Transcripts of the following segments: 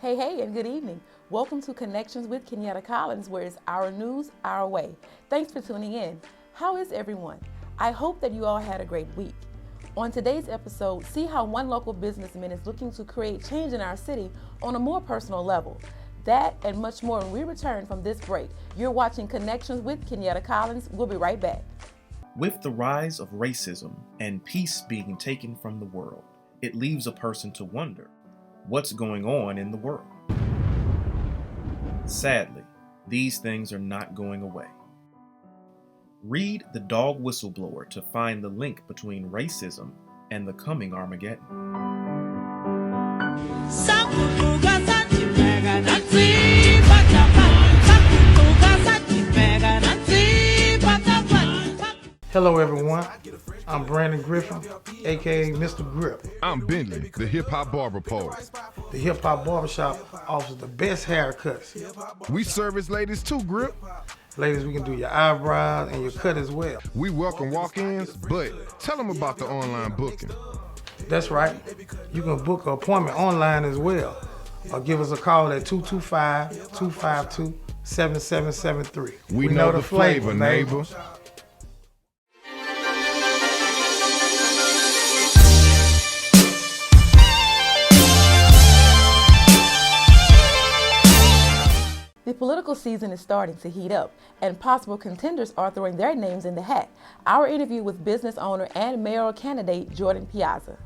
Hey, and good evening. Welcome to Connections with Kenyatta Collins, where it's our news, our way. Thanks for tuning in. How is everyone? I hope that you all had a great week. On today's episode, see how one local businessman is looking to create change in our city on a more personal level. That and much more when we return from this break. You're watching Connections with Kenyatta Collins. We'll be right back. With the rise of racism and peace being taken from the world, it leaves a person to wonder, what's going on in the world? Sadly, these things are not going away. Read The Dog Whistleblower to find the link between racism and the coming Armageddon. Hello everyone, I'm Brandon Griffin, aka Mr. Grip. I'm Bentley, the hip hop barber poet. The Hip Hop Barbershop offers the best haircuts. We service ladies too, Grip. Ladies, we can do your eyebrows and your cut as well. We welcome walk-ins, but tell them about the online booking. That's right, you can book an appointment online as well, or give us a call at 225-252-7773. We know the flavor, neighbor. The political season is starting to heat up, and possible contenders are throwing their names in the hat. Our interview with business owner and mayoral candidate Jordan Piazza.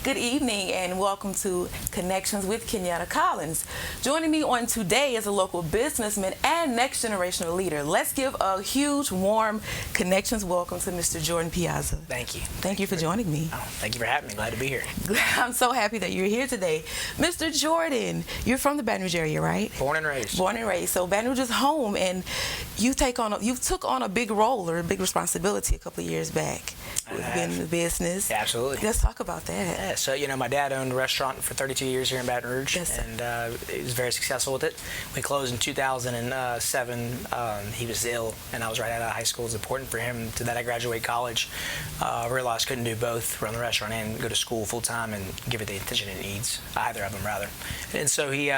Good evening and welcome to Connections with Kenyatta Collins. Joining me on today is a local businessman and next generational leader. Let's give a huge, warm Connections welcome to Mr. Jordan Piazza. Thank you. Thank you for joining me. Oh, thank you for having me. Glad to be here. I'm so happy that you're here today. Mr. Jordan, you're from the Baton Rouge area, right? Born and raised. Born and raised. So Baton Rouge is home, and you took on a big role or a big responsibility a couple of years back with being in the business. Yeah, absolutely. Let's talk about that. Yeah, so my dad owned a restaurant for 32 years here in Baton Rouge, Yes, and he was very successful with it. We closed in 2007. He was ill, and I was right out of high school. It was important for him that I graduate college. I realized I couldn't do both, run the restaurant and go to school full time and give it the attention it needs, either of them rather. And so he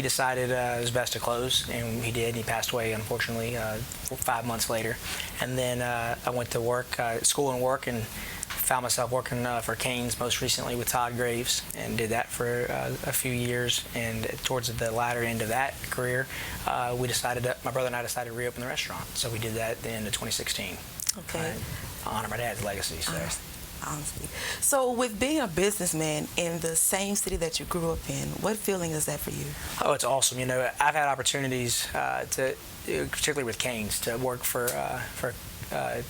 decided it was best to close, and he did. And he passed away, unfortunately, 5 months later. And then I went to work, school and work, and found myself working for Canes most recently with Todd Graves, and did that for a few years. And towards the latter end of that career, my brother and I decided to reopen the restaurant. So we did that at the end of 2016. Okay. To honor my dad's legacy. So. Honestly. So with being a businessman in the same city that you grew up in, what feeling is that for you? Oh, it's awesome. I've had opportunities particularly with Canes, to work for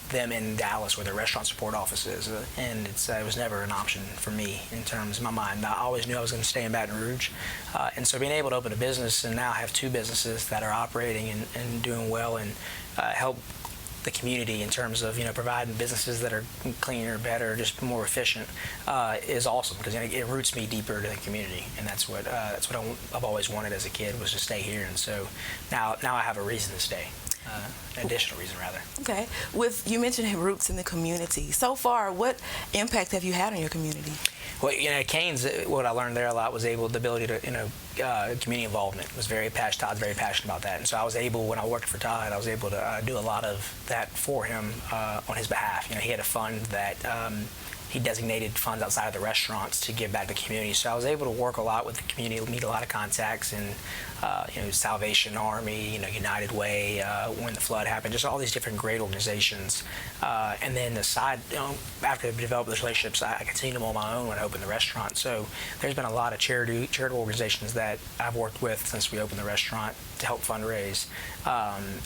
them in Dallas, where their restaurant support office is, and it was never an option for me in terms of my mind. I always knew I was going to stay in Baton Rouge, and so being able to open a business and now have two businesses that are operating and doing well and help the community in terms of providing businesses that are cleaner, better, just more efficient is awesome, because it roots me deeper to the community, and that's what I've always wanted as a kid, was to stay here. And so now I have a reason to stay. An additional reason, rather. Okay. You mentioned roots in the community. So far, what impact have you had on your community? Well, Canes, what I learned there a lot was the ability to, community involvement. Todd's very passionate about that. And so I was able, when I worked for Todd, I was able to do a lot of that for him on his behalf. He had a fund that he designated funds outside of the restaurants to give back to the community. So I was able to work a lot with the community, meet a lot of contacts, and Salvation Army, United Way, when the flood happened, just all these different great organizations. And then after I developed those relationships, I continued them on my own when I opened the restaurant. So there's been a lot of charitable organizations that I've worked with since we opened the restaurant to help fundraise,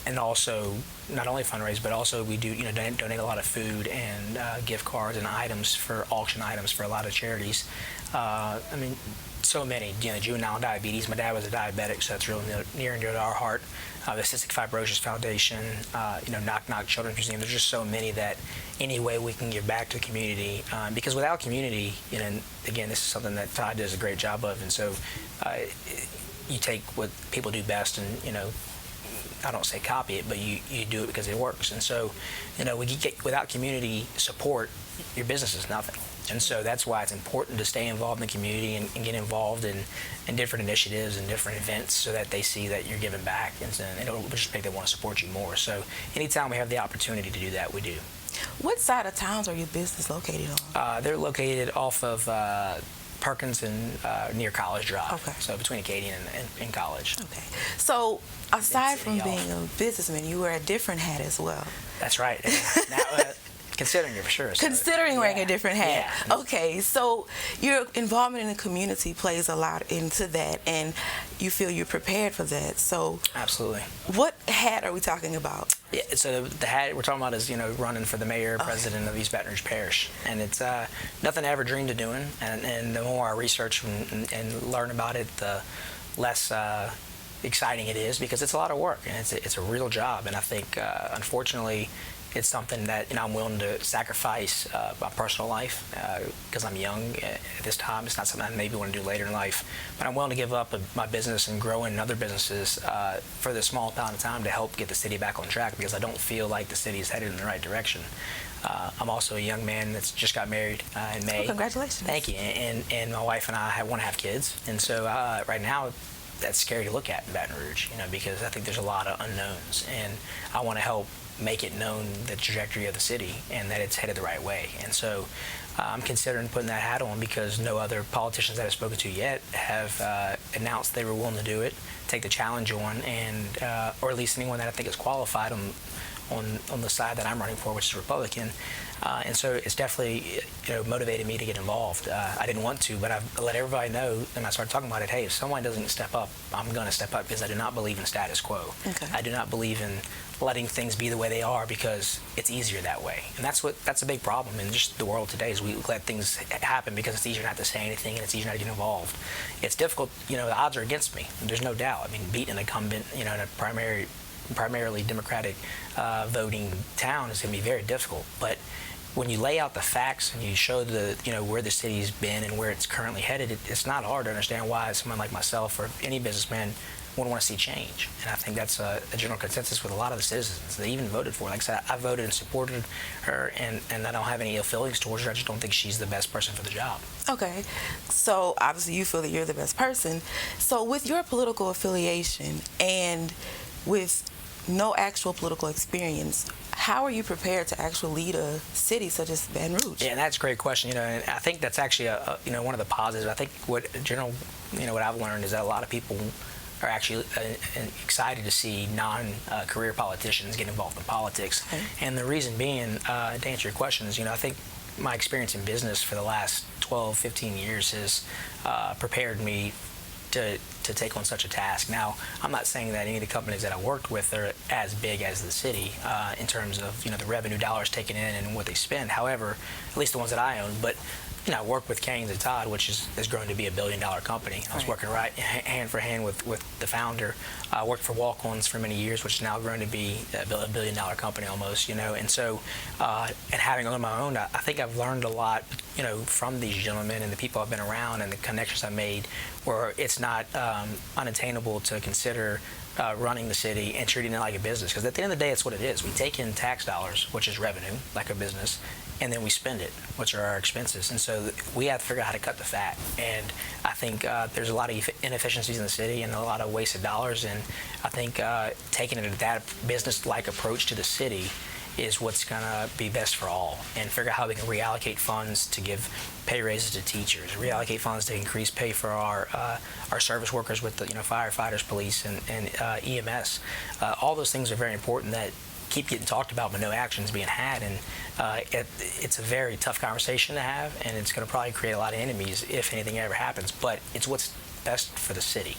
and also not only fundraise, but also we do donate a lot of food and gift cards and auction items for a lot of charities. So many, juvenile diabetes. My dad was a diabetic, so that's really near and dear to our heart. The Cystic Fibrosis Foundation, Knock Knock Children's Museum. There's just so many that any way we can give back to the community, because without community, and again, this is something that Todd does a great job of, and so you take what people do best and, I don't say copy it, but you do it because it works. And so, without community support, your business is nothing. And so that's why it's important to stay involved in the community and get involved in different initiatives and different events so that they see that you're giving back, and it'll just make them want to support you more. So anytime we have the opportunity to do that, we do. What side of towns are your business located on? They're located off of Perkins and near College Drive. Okay. So between Acadian and College. Okay. So aside from City being a businessman, you wear a different hat as well. That's right. Now, considering it for sure. So, Considering wearing a different hat. Yeah. Okay, so your involvement in the community plays a lot into that, and you feel you're prepared for that. So Absolutely. what hat are we talking about? Yeah, so the hat we're talking about is, running for the mayor, president of East Baton Rouge Parish. And it's nothing I ever dreamed of doing. And the more I research and learn about it, the less exciting it is, because it's a lot of work, and it's a real job. And I think, unfortunately, it's something that I'm willing to sacrifice my personal life because I'm young at this time. It's not something I maybe want to do later in life, but I'm willing to give up my business and grow in other businesses for the small amount of time to help get the city back on track, because I don't feel like the city is headed in the right direction. I'm also a young man that's just got married in May. Oh, congratulations. Thank you. And my wife and I want to have kids, and so right now that's scary to look at in Baton Rouge, because I think there's a lot of unknowns, and I want to help make it known the trajectory of the city and that it's headed the right way. And so I'm considering putting that hat on, because no other politicians that I've spoken to yet have announced they were willing to do it, take the challenge on, and or at least anyone that I think is qualified on the side that I'm running for, which is Republican. And so it's definitely motivated me to get involved. I didn't want to, but I've let everybody know, and I started talking about it. Hey, if someone doesn't step up, I'm going to step up, because I do not believe in status quo. Okay. I do not believe in letting things be the way they are because it's easier that way. And that's a big problem in just the world today, is we let things happen because it's easier not to say anything and it's easier not to get involved. It's difficult. The odds are against me. There's no doubt. I mean, beating an incumbent, in a primarily Democratic voting town is going to be very difficult. But when you lay out the facts and you show where the city's been and where it's currently headed, it's not hard to understand why someone like myself or any businessman would want to see change. And I think that's a general consensus with a lot of the citizens. They even voted for her. Like I said, I voted and supported her, and I don't have any ill feelings towards her. I just don't think she's the best person for the job. Okay, so obviously you feel that you're the best person. So with your political affiliation and with no actual political experience, how are you prepared to actually lead a city such as Baton Rouge? Yeah, and that's a great question. And I think that's actually one of the positives. I think what I've learned is that a lot of people are actually excited to see non-career politicians get involved in politics. Okay. And the reason being, to answer your question, is I think my experience in business for the last 12, 15 years has prepared me to take on such a task. Now, I'm not saying that any of the companies that I worked with are as big as the city in terms of the revenue dollars taken in and what they spend. However, at least the ones that I own. But I worked with Canes and Todd, which has grown to be $1 billion company. I was working hand for hand with the founder. I worked for Walk-Ons for many years, which has now grown to be a $1 billion company almost. And so, and having owned my own, I think I've learned a lot, from these gentlemen and the people I've been around and the connections I've made, where it's not unattainable to consider running the city and treating it like a business. Because at the end of the day, it's what it is. We take in tax dollars, which is revenue, like a business, and then we spend it, which are our expenses. And so we have to figure out how to cut the fat. And I think there's a lot of inefficiencies in the city and a lot of wasted dollars. And I think taking it that business-like approach to the city is what's going to be best for all, and figure out how we can reallocate funds to give pay raises to teachers, reallocate funds to increase pay for our service workers with the firefighters, police, and EMS. All those things are very important that keep getting talked about, but no action is being had. And it's a very tough conversation to have, and it's going to probably create a lot of enemies if anything ever happens. But it's what's best for the city.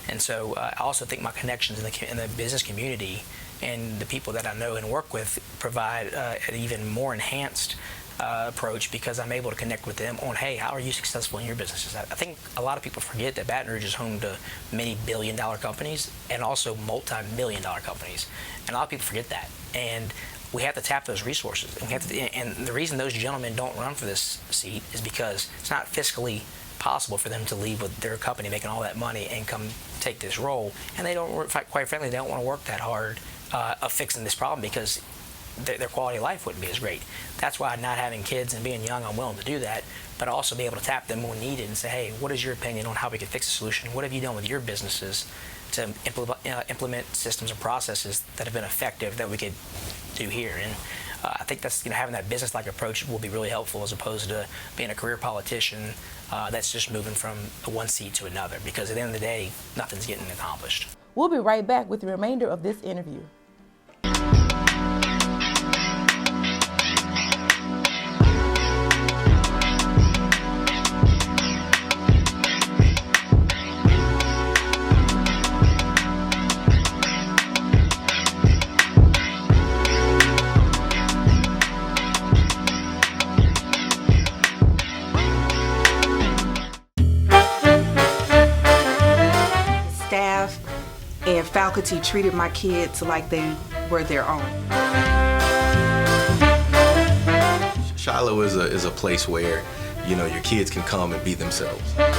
And so I also think my connections in the business community and the people that I know and work with provide an even more enhanced approach, because I'm able to connect with them on, hey, how are you successful in your businesses? I think a lot of people forget that Baton Rouge is home to many billion-dollar companies and also multi-million-dollar companies. And a lot of people forget that. And we have to tap those resources. And the reason those gentlemen don't run for this seat is because it's not fiscally possible for them to leave with their company making all that money and come take this role. And they don't, quite frankly, they don't want to work that hard of fixing this problem, because their quality of life wouldn't be as great. That's why not having kids and being young, I'm willing to do that, but also be able to tap them when needed and say, hey, what is your opinion on how we could fix a solution? What have you done with your businesses to implement systems and processes that have been effective that we could do here? And I think that's, having that business-like approach will be really helpful, as opposed to being a career politician that's just moving from one seat to another, because at the end of the day, nothing's getting accomplished. We'll be right back with the remainder of this interview. Staff and faculty treated my kids like they were their own. Shiloh is a place where, your kids can come and be themselves. The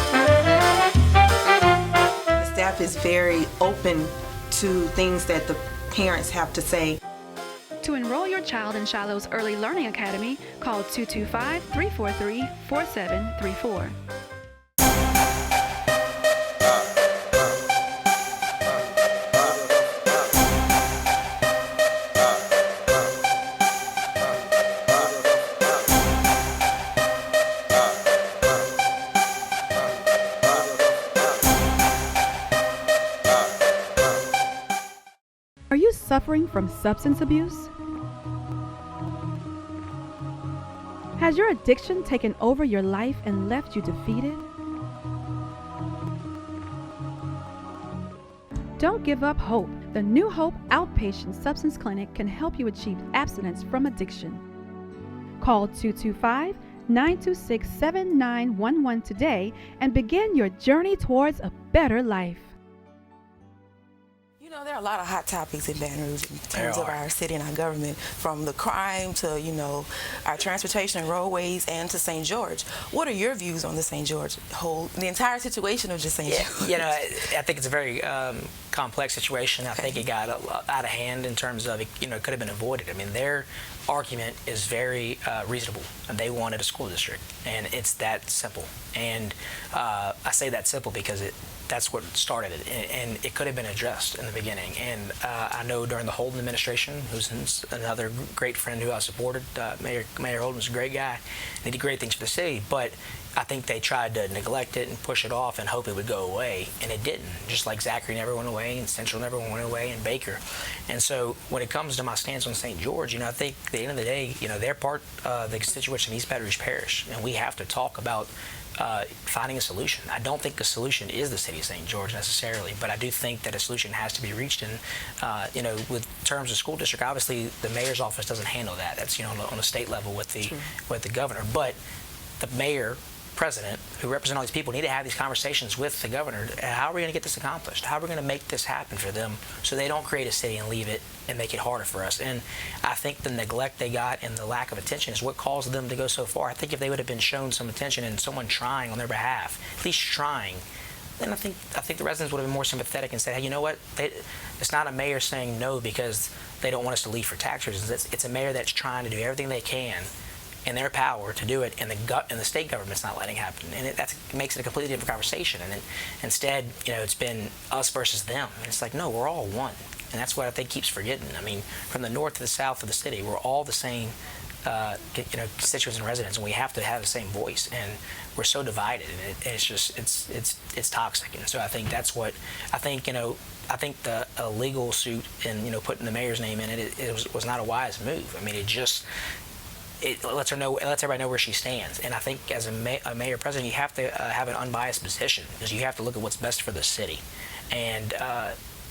staff is very open to things that the parents have to say. To enroll your child in Shiloh's Early Learning Academy, call 225-343-4734. Are you suffering from substance abuse? Has your addiction taken over your life and left you defeated? Don't give up hope. The New Hope Outpatient Substance Clinic can help you achieve abstinence from addiction. Call 225-926-7911 today and begin your journey towards a better life. There are a lot of hot topics in Baton Rouge in terms of our city and our government, from the crime to, our transportation and roadways, and to St. George. What are your views on the St. George the entire situation of just St. George? I think it's a very complex situation. I think it got out of hand in terms of, it could have been avoided. I mean, their argument is very reasonable, and they wanted a school district, and it's that simple. And I say that simple because that's what started it, and it could have been addressed in the beginning. And I know during the Holden administration, who's another great friend who I supported, Mayor Holden was a great guy, and he did great things for the city, but I think they tried to neglect it and push it off and hope it would go away, and it didn't. Just like Zachary never went away, and Central never went away, and Baker. And so when it comes to my stance on St. George, I think at the end of the day, they're part of the constituents in East Baton Rouge Parish, and we have to talk about finding a solution. I don't think the solution is the city of St. George necessarily, but I do think that a solution has to be reached. And with terms of school district, obviously the mayor's office doesn't handle that. That's on a state level with the governor. But the mayor, president, who represent all these people, need to have these conversations with the governor. How are we going to get this accomplished? How are we going to make this happen for them so they don't create a city and leave it and make it harder for us? And I think the neglect they got and the lack of attention is what caused them to go so far. I think if they would have been shown some attention and someone trying on their behalf, at least trying, then I think the residents would have been more sympathetic and said, hey, you know what? It's not a mayor saying no because they don't want us to leave for tax reasons. It's a mayor that's trying to do everything they can in their power to do it, and the state government's not letting it happen, and that makes it a completely different conversation. And instead, it's been us versus them, and it's like, no, we're all one, and that's what I think keeps forgetting. I mean, from the north to the south of the city, we're all the same, constituents and residents, and we have to have the same voice. And we're so divided, and it's just it's toxic. And so I think that's what I think. I think the legal suit and putting the mayor's name in it was not a wise move. I mean, it lets everybody know where she stands. And I think as a mayor president, you have to have an unbiased position, because you have to look at what's best for the city and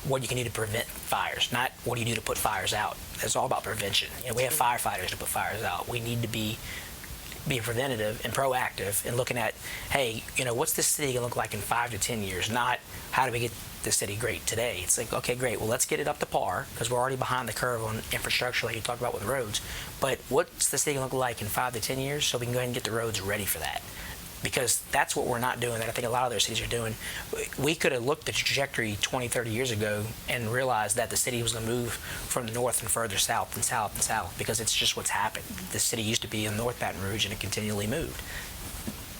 what you can do to prevent fires, not what do you do to put fires out. It's all about prevention. We have firefighters to put fires out. We need to be preventative and proactive in looking at, hey, what's this city going to look like in 5 to 10 years, not how do we get the city great today. It's like, okay, great, well, let's get it up to par, because we're already behind the curve on infrastructure like you talked about with roads. But what's the city going to look like in 5 to 10 years so we can go ahead and get the roads ready for that? because that's what we're not doing that I think a lot of other cities are doing. We could have looked at the trajectory 20, 30 years ago and realized that the city was going to move from the north and further south and south and south, because it's just what's happened. The city used to be in North Baton Rouge and it continually moved.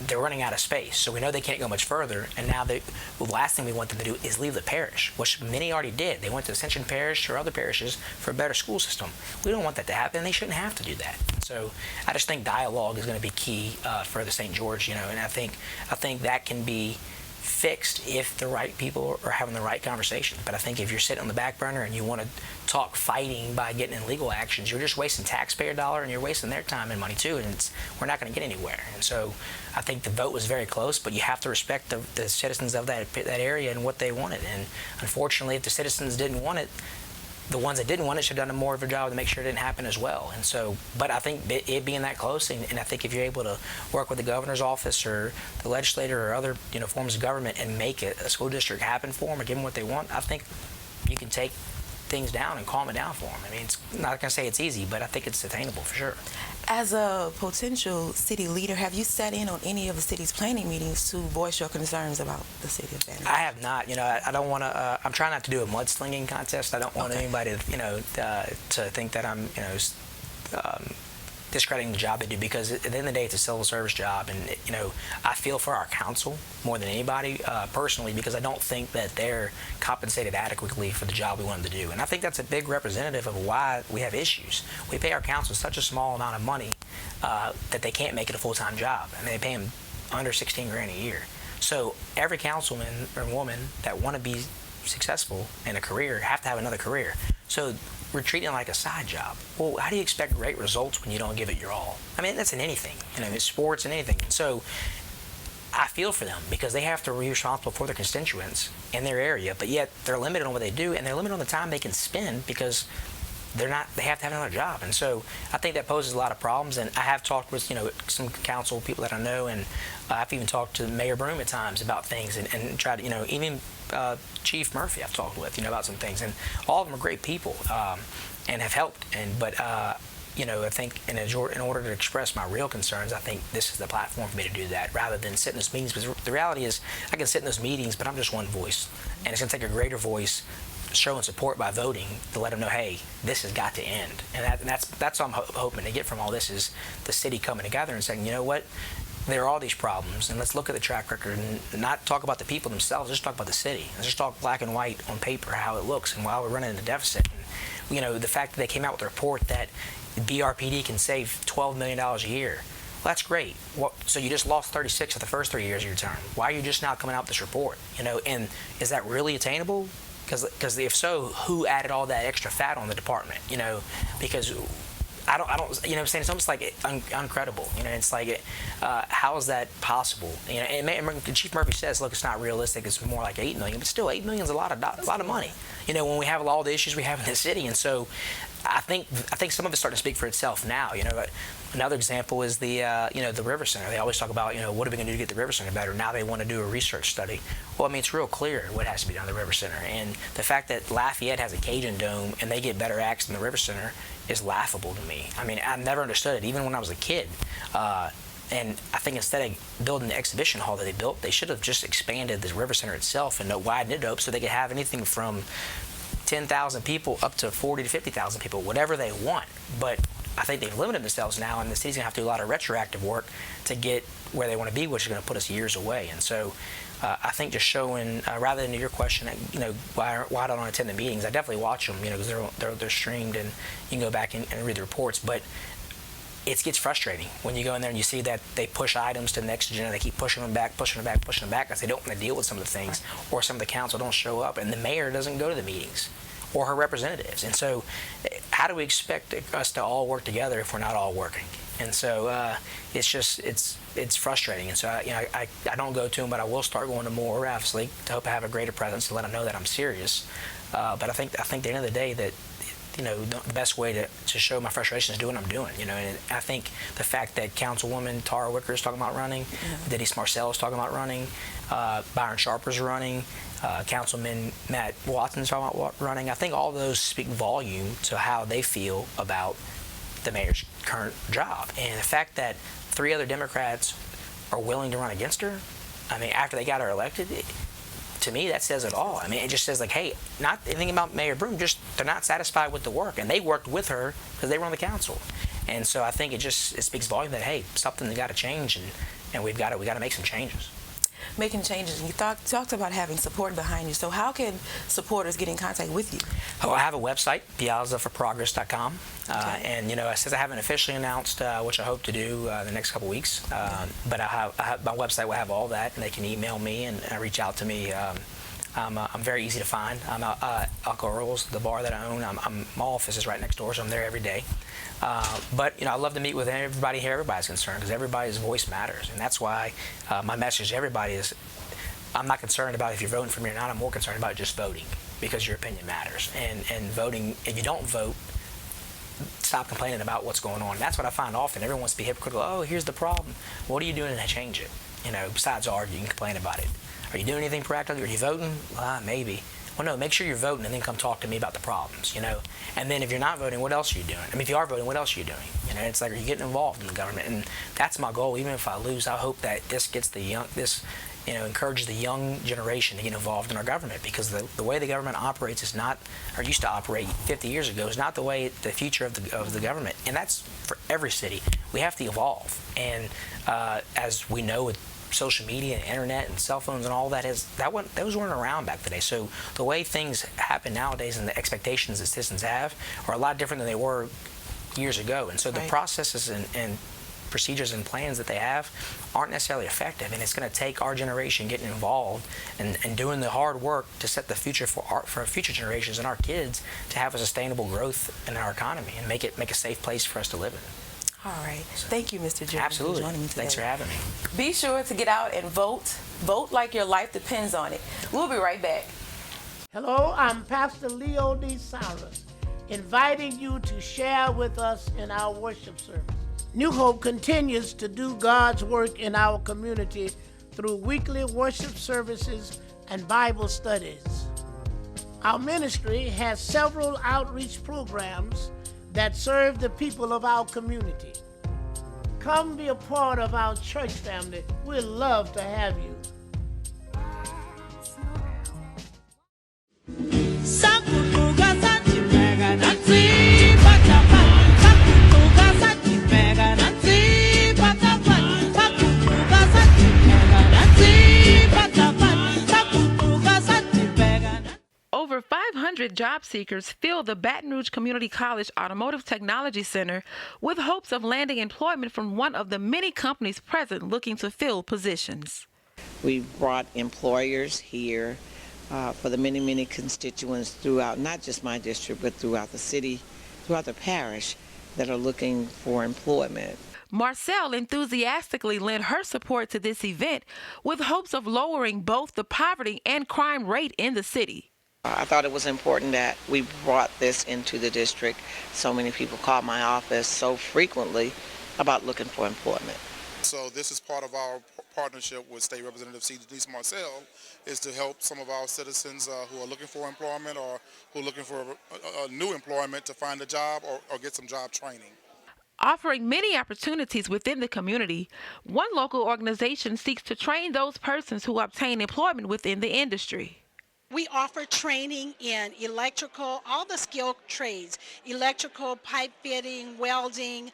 They're running out of space, so we know they can't go much further, and now the last thing we want them to do is leave the parish, which many already did. They went to Ascension Parish or other parishes for a better school system. We don't want that to happen, and they shouldn't have to do that. So I just think dialogue is going to be key for the St. George, and I think that can be fixed if the right people are having the right conversation. But I think if you're sitting on the back burner and you want to talk fighting by getting in legal actions, you're just wasting taxpayer dollar and you're wasting their time and money too, and we're not going to get anywhere. And so I think the vote was very close, but you have to respect the citizens of that area and what they wanted. And unfortunately, if the citizens didn't want it, the ones that didn't want it should have done more of a job to make sure it didn't happen as well. And so, but I think it being that close, and I think if you're able to work with the governor's office or the legislator or other forms of government and make a school district happen for them or give them what they want, I think you can take things down and calm it down for them. I mean, it's not going to say it's easy, but I think it's attainable for sure. As a potential city leader, have you sat in on any of the city's planning meetings to voice your concerns about the city of Baton Rouge? I have not. I don't want to. I'm trying not to do a mudslinging contest. I don't want anybody, to think that I'm, discrediting the job they do, because at the end of the day, it's a civil service job, and I feel for our council more than anybody personally, because I don't think that they're compensated adequately for the job we want them to do, and I think that's a big representative of why we have issues. We pay our council such a small amount of money that they can't make it a full-time job. I mean, they pay them under $16 grand a year. So every councilman or woman that want to be successful in a career have to have another career. So we're treating it like a side job. Well, how do you expect great results when you don't give it your all? I mean, that's in anything, in sports and anything. So I feel for them, because they have to be responsible for their constituents in their area, but yet they're limited on what they do, and they're limited on the time they can spend, because they have to have another job. And so I think that poses a lot of problems. And I have talked with some council people that I know, and I've even talked to Mayor Broom at times about things, and tried to even Chief Murphy I've talked with about some things, and all of them are great people and have helped. But I think in order to express my real concerns, I think this is the platform for me to do that, rather than sit in those meetings. Because the reality is, I can sit in those meetings, but I'm just one voice, and it's going to take a greater voice showing support by voting to let them know, hey, this has got to end. And that's what I'm hoping to get from all this, is the city coming together and saying, you know what, there are all these problems, and let's look at the track record and not talk about the people themselves, just talk about the city. Let's just talk black and white on paper how it looks and while we're running in a deficit. And, the fact that they came out with a report that BRPD can save $12 million a year. Well, that's great. So you just lost 36 of the first 3 years of your term. Why are you just now coming out with this report? And is that really attainable? Because if so, who added all that extra fat on the department? Because I don't. I'm saying, it's almost like uncredible. It's like, how is that possible? And Chief Murphy says, look, it's not realistic. It's more like $8 million, but still, $8 million is a lot of money. When we have all the issues we have in the city, and so I think some of it's starting to speak for itself now. Another example is the River Center. They always talk about what are we going to do to get the River Center better. Now they want to do a research study. Well, I mean, it's real clear what has to be done at the River Center, and the fact that Lafayette has a Cajun Dome and they get better acts than the River Center is laughable to me. I mean, I never understood it, even when I was a kid. And I think instead of building the exhibition hall that they built, they should have just expanded the River Center itself and widened it up so they could have anything from 10,000 people up to 40 to 50,000 people, whatever they want. But I think they've limited themselves now, and the city's gonna have to do a lot of retroactive work to get where they want to be, which is going to put us years away. And so I think just showing, rather than your question, why don't I attend the meetings? I definitely watch them, because they're streamed, and you can go back and read the reports. But it gets frustrating when you go in there and you see that they push items to the next agenda. They keep pushing them back, because they don't want to deal with some of the things, or some of the council don't show up, and the mayor doesn't go to the meetings, or her representatives. And so how do we expect us to all work together if we're not all working? And so it's frustrating. And so I don't go to them, but I will start going to more, obviously, to hope I have a greater presence to let them know that I'm serious. But I think at the end of the day that the best way to show my frustration is doing what I'm doing. And I think the fact that Councilwoman Tara Wicker is talking about running, Denise Marcel is talking about running, Byron Sharper's running, Councilman Matt Watson's talking about running. I think all those speak volume to how they feel about the mayor's current job. And the fact that 3 other Democrats are willing to run against her, I mean, after they got her elected, to me, that says it all. I mean, it just says, like, hey, not anything about Mayor Broome, just they're not satisfied with the work. And they worked with her because they were on the council. And so I think it speaks volume that, hey, something's got to change, and we got to make some changes. Making changes. You talked about having support behind you. So how can supporters get in contact with you? Oh, I have a website, piazzaforprogress.com. Okay. And, since I haven't officially announced, which I hope to do the next couple weeks, but I have my website will have all that, and they can email me and reach out to me. I'm very easy to find. I'm at Alco Earl's, the bar that I own. My office is right next door, so I'm there every day. But I love to meet with everybody here. Everybody's concerned because everybody's voice matters, and that's why my message to everybody is: I'm not concerned about if you're voting for me or not. I'm more concerned about just voting because your opinion matters. And voting, if you don't vote, stop complaining about what's going on. That's what I find often. Everyone wants to be hypocritical. Oh, here's the problem. What are you doing to change it? Besides argue and complain about it. Are you doing anything practical? Are you voting? Maybe. Well, no, make sure you're voting and then come talk to me about the problems, And then if you're not voting, what else are you doing? I mean, if you are voting, what else are you doing? It's like, are you getting involved in the government? And that's my goal. Even if I lose, I hope that this gets encourages the young generation to get involved in our government, because the way the government operates is not, or used to operate 50 years ago, is not the way the future of the government. And that's for every city. We have to evolve. And as we know with social media and internet and cell phones and all those weren't around back today. So the way things happen nowadays and the expectations that citizens have are a lot different than they were years ago. And so the processes and procedures and plans that they have aren't necessarily effective. And it's going to take our generation getting involved and doing the hard work to set the future for future generations and our kids to have a sustainable growth in our economy and make a safe place for us to live in. All right. Thank you, Mr. Jordan, Absolutely. for joining me today. Thanks for having me. Be sure to get out and vote. Vote like your life depends on it. We'll be right back. Hello, I'm Pastor Leo D. Cyrus, inviting you to share with us in our worship service. New Hope continues to do God's work in our community through weekly worship services and Bible studies. Our ministry has several outreach programs that serve the people of our community. Come be a part of our church family. We'd love to have you. Over 500 job seekers fill the Baton Rouge Community College Automotive Technology Center with hopes of landing employment from one of the many companies present looking to fill positions. We've brought employers here for the many, many constituents throughout, not just my district, but throughout the city, throughout the parish, that are looking for employment. Marcelle enthusiastically lent her support to this event with hopes of lowering both the poverty and crime rate in the city. I thought it was important that we brought this into the district. So many people call my office so frequently about looking for employment. So this is part of our partnership with State Representative C. Denise Marcelle, is to help some of our citizens who are looking for employment or who are looking for a new employment to find a job or get some job training. Offering many opportunities within the community, one local organization seeks to train those persons who obtain employment within the industry. We offer training in electrical, all the skilled trades, electrical, pipe fitting, welding,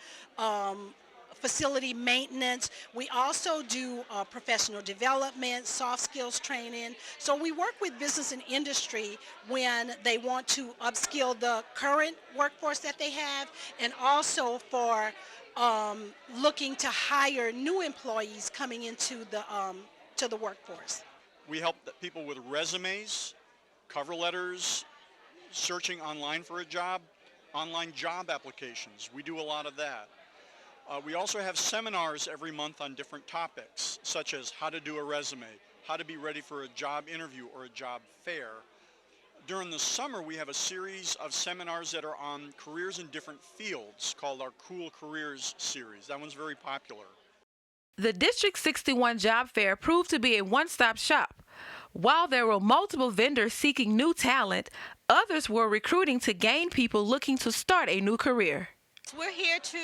facility maintenance. We also do professional development, soft skills training. So we work with business and industry when they want to upskill the current workforce that they have, and also for looking to hire new employees coming into the workforce. We help people with resumes, cover letters, searching online for a job, online job applications. We do a lot of that. We also have seminars every month on different topics, such as how to do a resume, how to be ready for a job interview or a job fair. During the summer, we have a series of seminars that are on careers in different fields called our Cool Careers series. That one's very popular. The District 61 Job Fair proved to be a one-stop shop. While there were multiple vendors seeking new talent, others were recruiting to gain people looking to start a new career. We're here to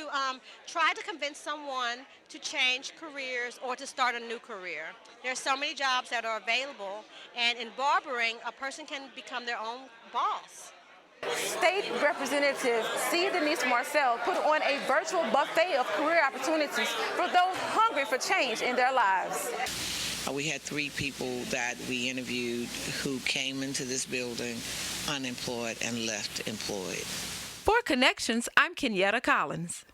try to convince someone to change careers or to start a new career. There's so many jobs that are available, and in barbering, a person can become their own boss. State Representative C. Denise Marcel put on a virtual buffet of career opportunities for those hungry for change in their lives. We had 3 people that we interviewed who came into this building unemployed and left employed. For Connections, I'm Kenyatta Collins.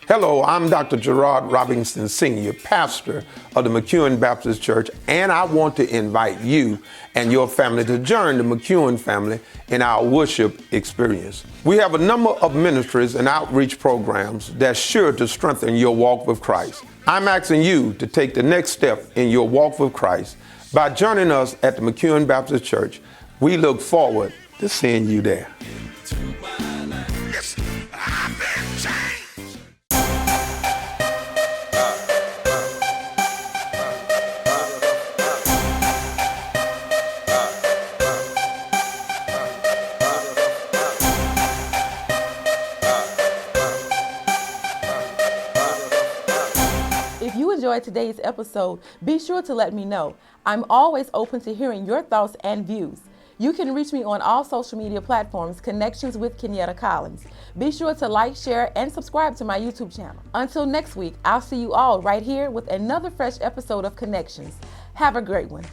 Hello, I'm Dr. Gerard Robinson Sr., pastor of the McEwen Baptist Church, and I want to invite you and your family to join the McEwen family in our worship experience. We have a number of ministries and outreach programs that's sure to strengthen your walk with Christ. I'm asking you to take the next step in your walk with Christ by joining us at the McEwen Baptist Church. We look forward to seeing you there. If you enjoyed today's episode, be sure to let me know. I'm always open to hearing your thoughts and views. You can reach me on all social media platforms, Connections with Kenyatta Collins. Be sure to like, share, and subscribe to my YouTube channel. Until next week, I'll see you all right here with another fresh episode of Connections. Have a great one.